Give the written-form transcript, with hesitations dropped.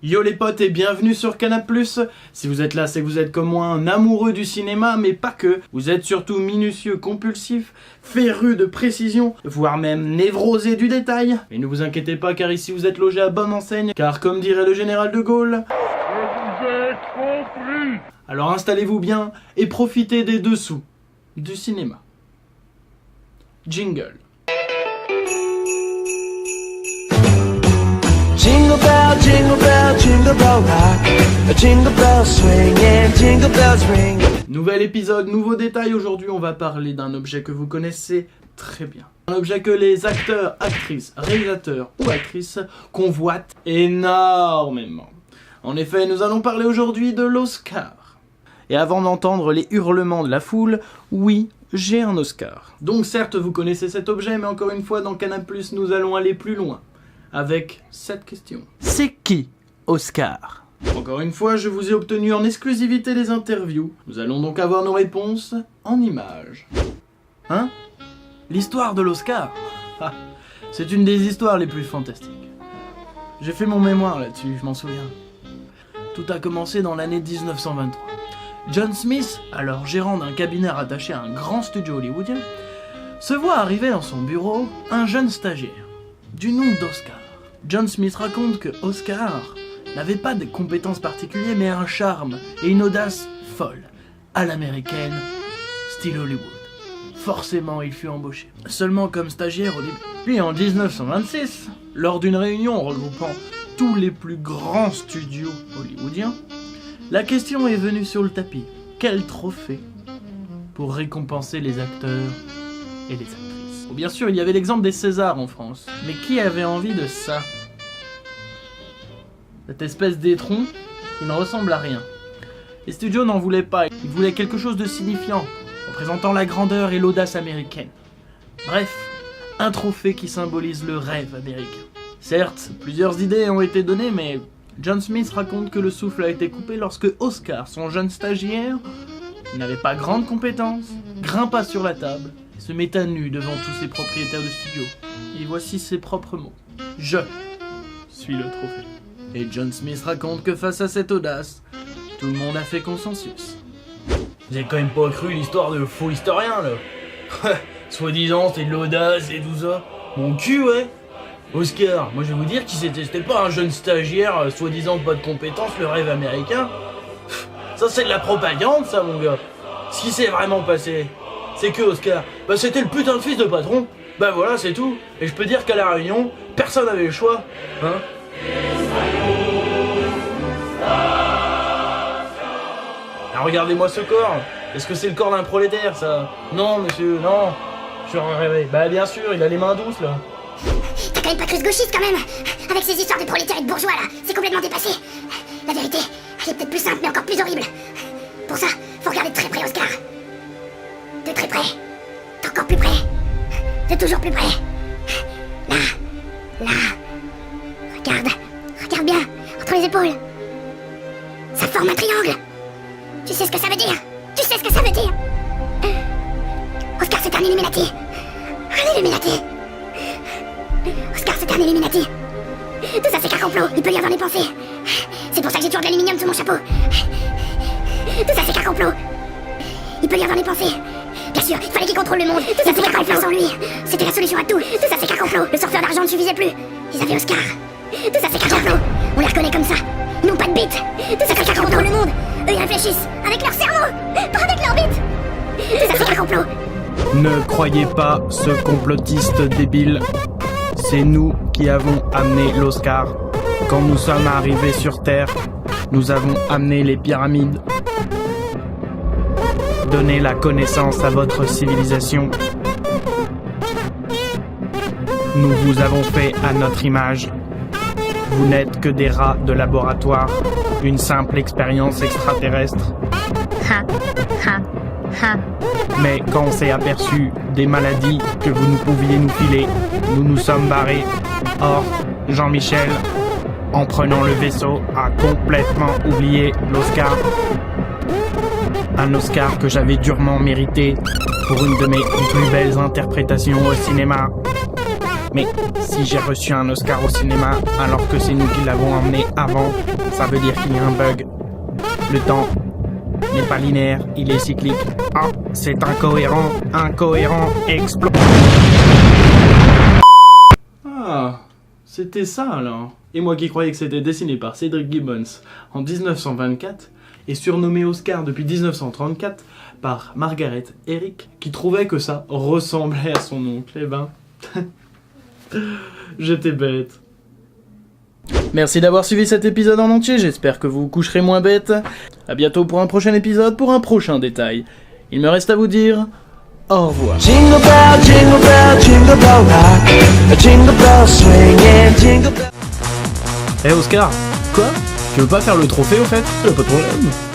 Yo les potes et bienvenue sur Canap+. Si vous êtes là, c'est que vous êtes comme moi un amoureux du cinéma, mais pas que. Vous êtes surtout minutieux, compulsif, féru de précision, voire même névrosé du détail. Mais ne vous inquiétez pas car ici vous êtes logé à bonne enseigne, car comme dirait le général de Gaulle... Je vous ai compris. Alors installez-vous bien et profitez des dessous du cinéma. Jingle. Jingle bell, jingle bell rock. Jingle bell swing and jingle bells ring. Nouvel épisode, nouveau détail. Aujourd'hui, on va parler d'un objet que vous connaissez très bien. Un objet que les acteurs, actrices, réalisateurs ou actrices convoitent énormément. En effet, nous allons parler aujourd'hui de l'Oscar. Et avant d'entendre les hurlements de la foule, oui, j'ai un Oscar. Donc certes, vous connaissez cet objet, mais encore une fois, dans Canap+, nous allons aller plus loin. Avec cette question. C'est qui Oscar? Encore une fois, je vous ai obtenu en exclusivité les interviews. Nous allons donc avoir nos réponses en images. Hein? L'histoire de l'Oscar? Ah, c'est une des histoires les plus fantastiques. J'ai fait mon mémoire là-dessus, je m'en souviens. Tout a commencé dans l'année 1923. John Smith, alors gérant d'un cabinet rattaché à un grand studio hollywoodien, se voit arriver dans son bureau un jeune stagiaire, du nom d'Oscar. John Smith raconte que Oscar n'avait pas de compétences particulières, mais un charme et une audace folle, à l'américaine, style Hollywood. Forcément, il fut embauché, seulement comme stagiaire au début. Puis en 1926, lors d'une réunion regroupant tous les plus grands studios hollywoodiens, la question est venue sur le tapis. Quel trophée pour récompenser les acteurs et les actrices? Bon, bien sûr, il y avait l'exemple des Césars en France. Mais qui avait envie de ça? Cette espèce d'étron qui ne ressemble à rien. Les studios n'en voulaient pas. Ils voulaient quelque chose de signifiant, représentant la grandeur et l'audace américaine. Bref, un trophée qui symbolise le rêve américain. Certes, plusieurs idées ont été données, mais John Smith raconte que le souffle a été coupé lorsque Oscar, son jeune stagiaire, qui n'avait pas grande compétence, grimpa sur la table et se met à nu devant tous ses propriétaires de studio. Et voici ses propres mots. Je suis le trophée. Et John Smith raconte que face à cette audace, tout le monde a fait consensus. Vous avez quand même pas cru l'histoire de faux historien là? Soi-disant c'est de l'audace et tout ça. Mon cul ouais. Oscar, moi je vais vous dire qu'il c'était pas un jeune stagiaire soi-disant pas de compétences, le rêve américain. Ça c'est de la propagande ça mon gars. Ce qui s'est vraiment passé, c'est que Oscar, bah c'était le putain de fils de patron. Bah voilà c'est tout. Et je peux dire qu'à la réunion, personne n'avait le choix. Hein? Alors regardez-moi ce corps. Est-ce que c'est le corps d'un prolétaire ça? Non monsieur, non. Je suis rêvé. Bah bien sûr, il a les mains douces là. T'as quand même pas cru ce gauchiste quand même. Avec ces histoires de prolétaires et de bourgeois là, c'est complètement dépassé. La vérité, elle est peut-être plus simple mais encore plus horrible. Pour ça, faut regarder de très près Oscar. De très près. D'encore plus près. De toujours plus près. Là. Regarde bien, entre les épaules. Ça forme un triangle. Tu sais ce que ça veut dire? Oscar, c'est un Illuminati. Oscar, c'est un Illuminati. Tout ça, c'est qu'un complot. Il peut lire dans les pensées. C'est pour ça que j'ai toujours de l'aluminium sous mon chapeau. Tout ça, c'est qu'un complot. Il peut lire dans les pensées. Bien sûr, il fallait qu'il contrôle le monde. Tout ça, c'est qu'un complot sans lui. C'était la solution à tout. Tout ça, c'est qu'un complot. Le surfeur d'argent ne suffisait plus. Ils avaient Oscar. Tout ça, c'est qu'un complot. On les reconnaît comme ça. Ils n'ont pas de bite. Tout ça, c'est qu'un complot. Le monde. Eux, ils réfléchissent avec leur cerveau, pas avec leur bite. Tout ça, c'est qu'un complot. Ne croyez pas ce complotiste débile. C'est nous qui avons amené l'Oscar. Quand nous sommes arrivés sur Terre, nous avons amené les pyramides. Donné la connaissance à votre civilisation. Nous vous avons fait à notre image. Vous n'êtes que des rats de laboratoire, une simple expérience extraterrestre. Mais quand on s'est aperçu des maladies que vous ne pouviez nous filer, nous nous sommes barrés. Or, Jean-Michel, en prenant le vaisseau, a complètement oublié l'Oscar. Un Oscar que j'avais durement mérité pour une de mes plus belles interprétations au cinéma. Mais si j'ai reçu un Oscar au cinéma alors que c'est nous qui l'avons emmené avant, ça veut dire qu'il y a un bug. Le temps n'est pas linéaire, il est cyclique. Ah, c'est incohérent, explose. Ah, c'était ça alors. Et moi qui croyais que c'était dessiné par Cédric Gibbons en 1924 et surnommé Oscar depuis 1934 par Margaret Herrick qui trouvait que ça ressemblait à son oncle. Eh ben, j'étais bête. Merci d'avoir suivi cet épisode en entier, j'espère que vous vous coucherez moins bête. A bientôt pour un prochain épisode, pour un prochain détail. Il me reste à vous dire au revoir. Jingle bell rock. Jingle bell swing and jingle bell. Eh Oscar, quoi? Tu veux pas faire le trophée au fait? Pas de problème.